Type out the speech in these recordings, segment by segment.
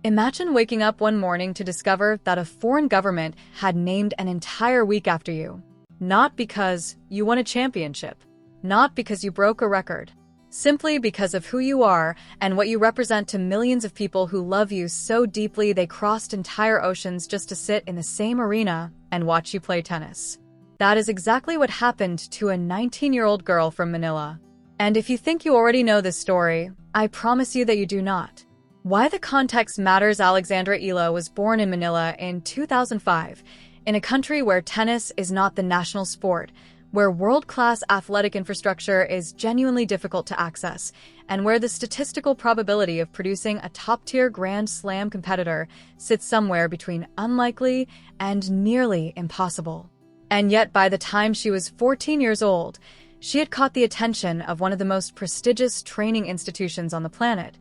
Imagine waking up one morning to discover that a foreign government had named an entire week after you. Not because you won a championship, not because you broke a record, simply because of who you are and what you represent to millions of people who love you so deeply they crossed entire oceans just to sit in the same arena and watch you play tennis. That is exactly what happened to a 19-year-old girl from Manila. And if you think you already know this story, I promise you that you do not. Why the context matters. Alexandra Eala was born in Manila in 2005, in a country where tennis is not the national sport, where world-class athletic infrastructure is genuinely difficult to access, and where the statistical probability of producing a top-tier Grand Slam competitor sits somewhere between unlikely and nearly impossible. And yet, by the time she was 14 years old, she had caught the attention of one of the most prestigious training institutions on the planet,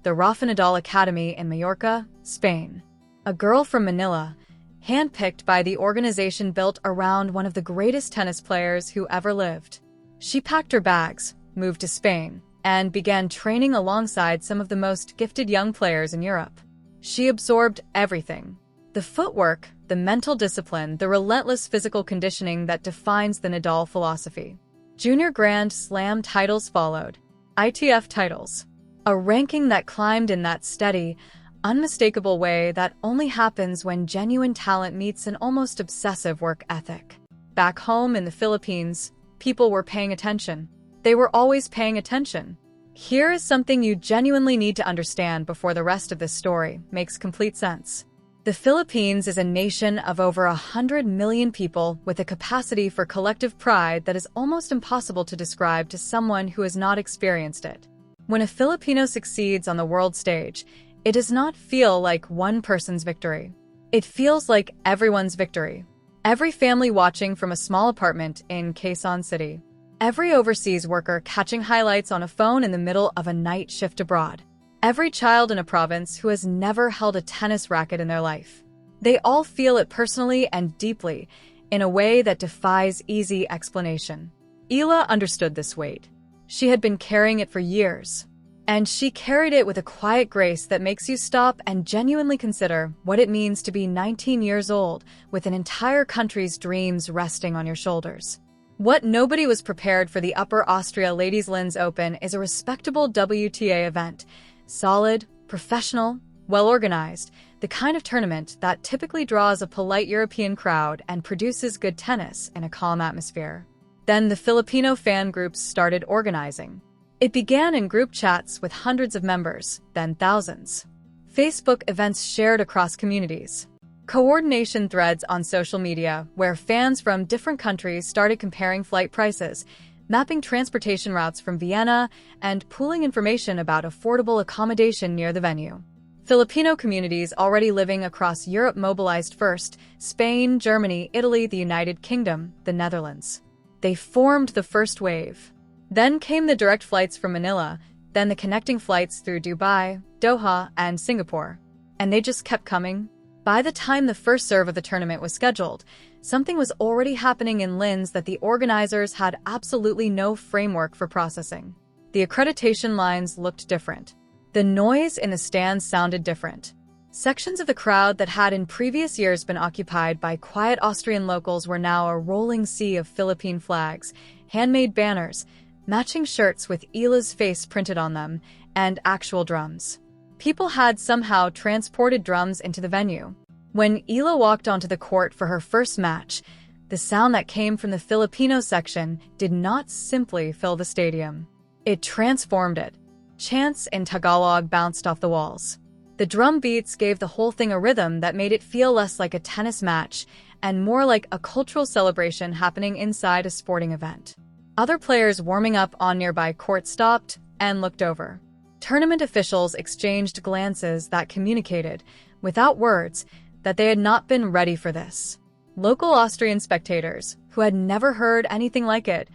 the Rafa Nadal Academy in Mallorca, Spain. A girl from Manila, handpicked by the organization built around one of the greatest tennis players who ever lived. She packed her bags, moved to Spain, and began training alongside some of the most gifted young players in Europe. She absorbed everything: the footwork, the mental discipline, the relentless physical conditioning that defines the Nadal philosophy. Junior Grand Slam titles followed, ITF titles, a ranking that climbed in that steady, unmistakable way that only happens when genuine talent meets an almost obsessive work ethic. Back home in the Philippines, people were paying attention. They were always paying attention. Here is something you genuinely need to understand before the rest of this story makes complete sense. The Philippines is a nation of over 100 million people with a capacity for collective pride that is almost impossible to describe to someone who has not experienced it. When a Filipino succeeds on the world stage, it does not feel like one person's victory. It feels like everyone's victory. Every family watching from a small apartment in Quezon City. Every overseas worker catching highlights on a phone in the middle of a night shift abroad. Every child in a province who has never held a tennis racket in their life. They all feel it personally and deeply, in a way that defies easy explanation. Eala understood this weight. She had been carrying it for years. And she carried it with a quiet grace that makes you stop and genuinely consider what it means to be 19 years old with an entire country's dreams resting on your shoulders. What nobody was prepared for. The Upper Austria Ladies Linz Open is a respectable WTA event. Solid, professional, well-organized, the kind of tournament that typically draws a polite European crowd and produces good tennis in a calm atmosphere. Then the Filipino fan groups started organizing. It began in group chats with hundreds of members, then thousands. Facebook events shared across communities. Coordination threads on social media where fans from different countries started comparing flight prices, mapping transportation routes from Vienna, and pooling information about affordable accommodation near the venue. Filipino communities already living across Europe mobilized first: Spain, Germany, Italy, the United Kingdom, the Netherlands. They formed the first wave. Then came the direct flights from Manila, then the connecting flights through Dubai, Doha, and Singapore. And they just kept coming. By the time the first serve of the tournament was scheduled, something was already happening in Linz that the organizers had absolutely no framework for processing. The accreditation lines looked different. The noise in the stands sounded different. Sections of the crowd that had in previous years been occupied by quiet Austrian locals were now a rolling sea of Philippine flags, handmade banners, matching shirts with Eala's face printed on them, and actual drums. People had somehow transported drums into the venue. When Eala walked onto the court for her first match, the sound that came from the Filipino section did not simply fill the stadium. It transformed it. Chants in Tagalog bounced off the walls. The drum beats gave the whole thing a rhythm that made it feel less like a tennis match and more like a cultural celebration happening inside a sporting event. Other players warming up on nearby courts stopped and looked over. Tournament officials exchanged glances that communicated, without words, that they had not been ready for this. Local Austrian spectators, who had never heard anything like it,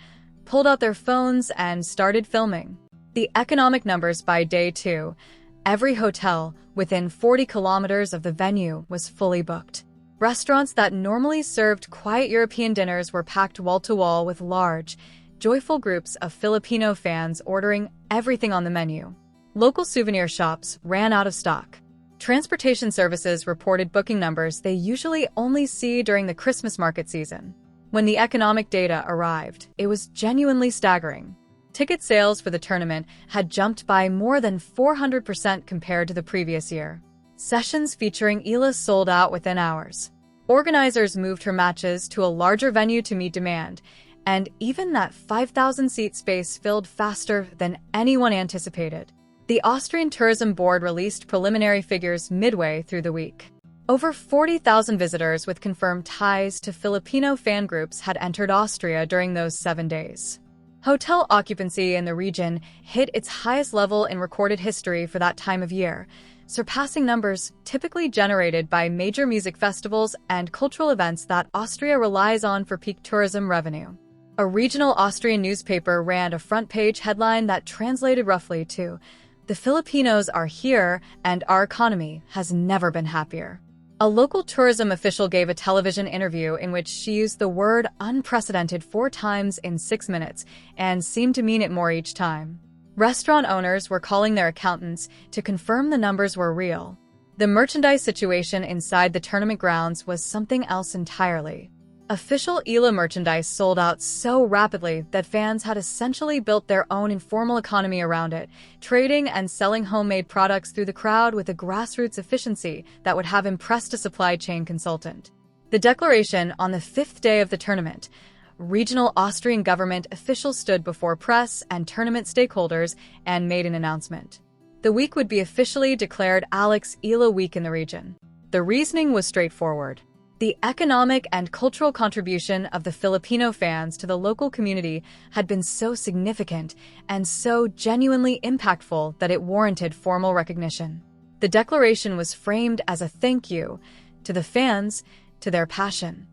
pulled out their phones and started filming. The economic numbers by day 2: every hotel within 40 kilometers of the venue was fully booked. Restaurants that normally served quiet European dinners were packed wall-to-wall with large, joyful groups of Filipino fans ordering everything on the menu. Local souvenir shops ran out of stock. Transportation services reported booking numbers they usually only see during the Christmas market season. When the economic data arrived, it was genuinely staggering. Ticket sales for the tournament had jumped by more than 400% compared to the previous year. Sessions featuring Eala sold out within hours. Organizers moved her matches to a larger venue to meet demand, and even that 5,000-seat space filled faster than anyone anticipated. The Austrian Tourism Board released preliminary figures midway through the week. Over 40,000 visitors with confirmed ties to Filipino fan groups had entered Austria during those 7 days. Hotel occupancy in the region hit its highest level in recorded history for that time of year, surpassing numbers typically generated by major music festivals and cultural events that Austria relies on for peak tourism revenue. A regional Austrian newspaper ran a front-page headline that translated roughly to, "The Filipinos are here and our economy has never been happier." A local tourism official gave a television interview in which she used the word unprecedented 4 times in 6 minutes and seemed to mean it more each time. Restaurant owners were calling their accountants to confirm the numbers were real. The merchandise situation inside the tournament grounds was something else entirely. Official Eala merchandise sold out so rapidly that fans had essentially built their own informal economy around it, trading and selling homemade products through the crowd with a grassroots efficiency that would have impressed a supply chain consultant. The declaration on the 5th day of the tournament, regional Austrian government officials stood before press and tournament stakeholders and made an announcement. The week would be officially declared Alex Eala Week in the region. The reasoning was straightforward. The economic and cultural contribution of the Filipino fans to the local community had been so significant and so genuinely impactful that it warranted formal recognition. The declaration was framed as a thank you to the fans, to their passion.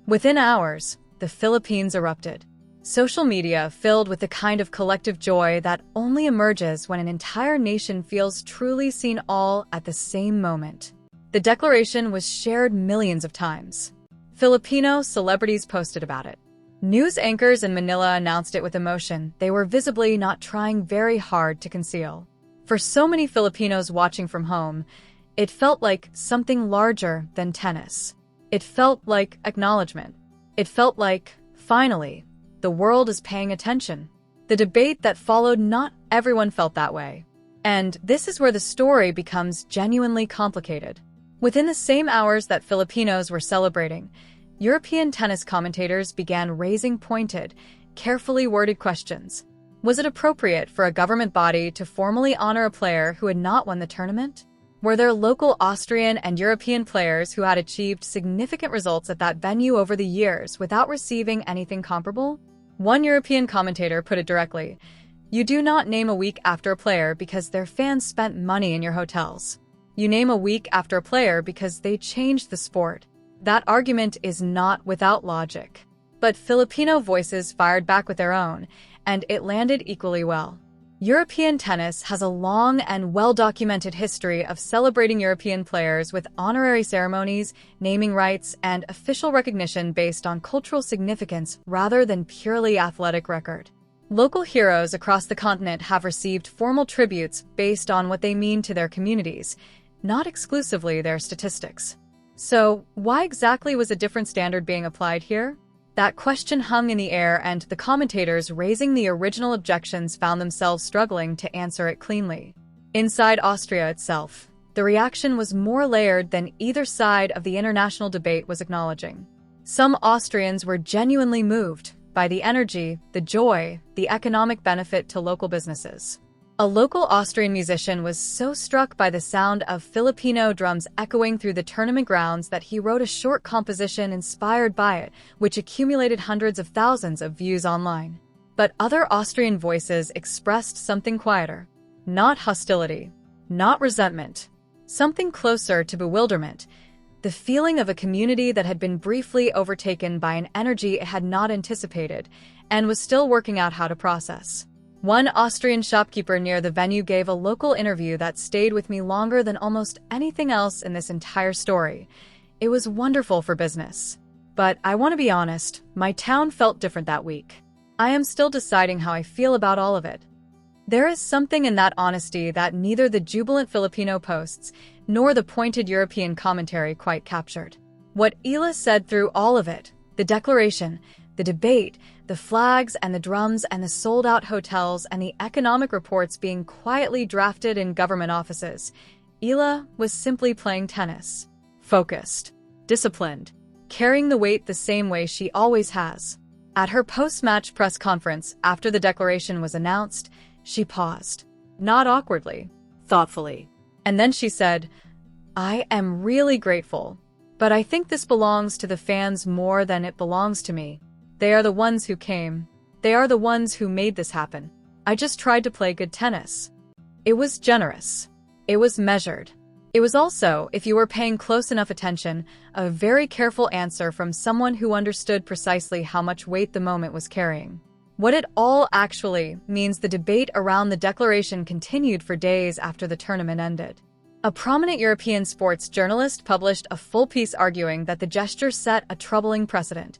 Within hours, the Philippines erupted. Social media filled with the kind of collective joy that only emerges when an entire nation feels truly seen all at the same moment. The declaration was shared millions of times. Filipino celebrities posted about it. News anchors in Manila announced it with emotion they were visibly not trying very hard to conceal. For so many Filipinos watching from home, it felt like something larger than tennis. It felt like acknowledgement. It felt like, finally, the world is paying attention. The debate that followed, not everyone felt that way. And this is where the story becomes genuinely complicated. Within the same hours that Filipinos were celebrating, European tennis commentators began raising pointed, carefully worded questions. Was it appropriate for a government body to formally honor a player who had not won the tournament? Were there local Austrian and European players who had achieved significant results at that venue over the years without receiving anything comparable? One European commentator put it directly, "You do not name a week after a player because their fans spent money in your hotels. You name a week after a player because they changed the sport." That argument is not without logic. But Filipino voices fired back with their own, and it landed equally well. European tennis has a long and well-documented history of celebrating European players with honorary ceremonies, naming rights, and official recognition based on cultural significance rather than purely athletic record. Local heroes across the continent have received formal tributes based on what they mean to their communities, not exclusively their statistics. So, why exactly was a different standard being applied here? That question hung in the air, and the commentators raising the original objections found themselves struggling to answer it cleanly. Inside Austria itself, the reaction was more layered than either side of the international debate was acknowledging. Some Austrians were genuinely moved by the energy, the joy, the economic benefit to local businesses. A local Austrian musician was so struck by the sound of Filipino drums echoing through the tournament grounds that he wrote a short composition inspired by it, which accumulated hundreds of thousands of views online. But other Austrian voices expressed something quieter. Not hostility, not resentment, something closer to bewilderment, the feeling of a community that had been briefly overtaken by an energy it had not anticipated and was still working out how to process. One Austrian shopkeeper near the venue gave a local interview that stayed with me longer than almost anything else in this entire story. "It was wonderful for business. But I want to be honest, my town felt different that week. I am still deciding how I feel about all of it." There is something in that honesty that neither the jubilant Filipino posts nor the pointed European commentary quite captured. What Eala said through all of it, the declaration, the debate, the flags and the drums and the sold-out hotels and the economic reports being quietly drafted in government offices, Eala was simply playing tennis. Focused, disciplined, carrying the weight the same way she always has. At her post-match press conference after the declaration was announced, she paused. Not awkwardly, thoughtfully. And then she said, "I am really grateful, but I think this belongs to the fans more than it belongs to me. They are the ones who came. They are the ones who made this happen. I just tried to play good tennis." It was generous. It was measured. It was also, if you were paying close enough attention, a very careful answer from someone who understood precisely how much weight the moment was carrying. What it all actually means, the debate around the declaration continued for days after the tournament ended. A prominent European sports journalist published a full piece arguing that the gesture set a troubling precedent,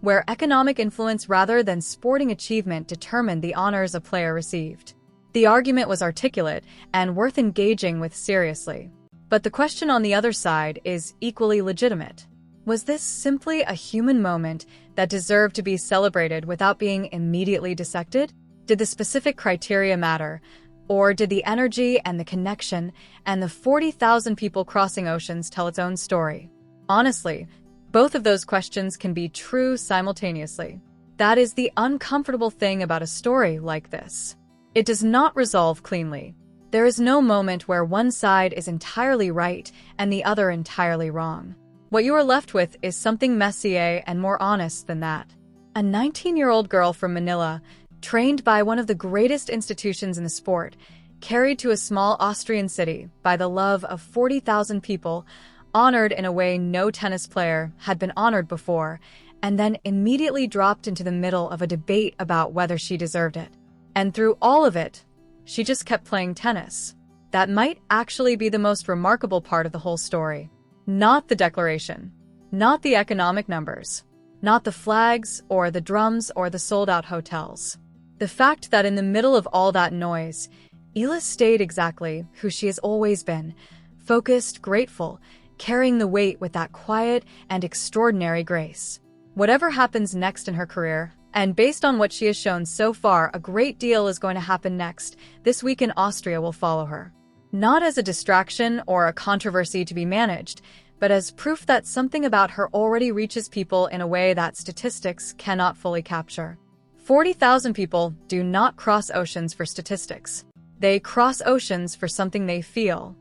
where economic influence rather than sporting achievement determined the honors a player received. The argument was articulate and worth engaging with seriously. But the question on the other side is equally legitimate. Was this simply a human moment that deserved to be celebrated without being immediately dissected? Did the specific criteria matter? Or did the energy and the connection and the 40,000 people crossing oceans tell its own story? Honestly, both of those questions can be true simultaneously. That is the uncomfortable thing about a story like this. It does not resolve cleanly. There is no moment where one side is entirely right and the other entirely wrong. What you are left with is something messier and more honest than that. A 19-year-old girl from Manila, trained by one of the greatest institutions in the sport, carried to a small Austrian city by the love of 40,000 people, honored in a way no tennis player had been honored before, and then immediately dropped into the middle of a debate about whether she deserved it. And through all of it, she just kept playing tennis. That might actually be the most remarkable part of the whole story. Not the declaration, not the economic numbers, not the flags or the drums or the sold-out hotels. The fact that in the middle of all that noise, Eala stayed exactly who she has always been, focused, grateful, carrying the weight with that quiet and extraordinary grace. Whatever happens next in her career, and based on what she has shown so far, a great deal is going to happen next. This week in Austria will follow her. Not as a distraction or a controversy to be managed, but as proof that something about her already reaches people in a way that statistics cannot fully capture. 40,000 people do not cross oceans for statistics. They cross oceans for something they feel.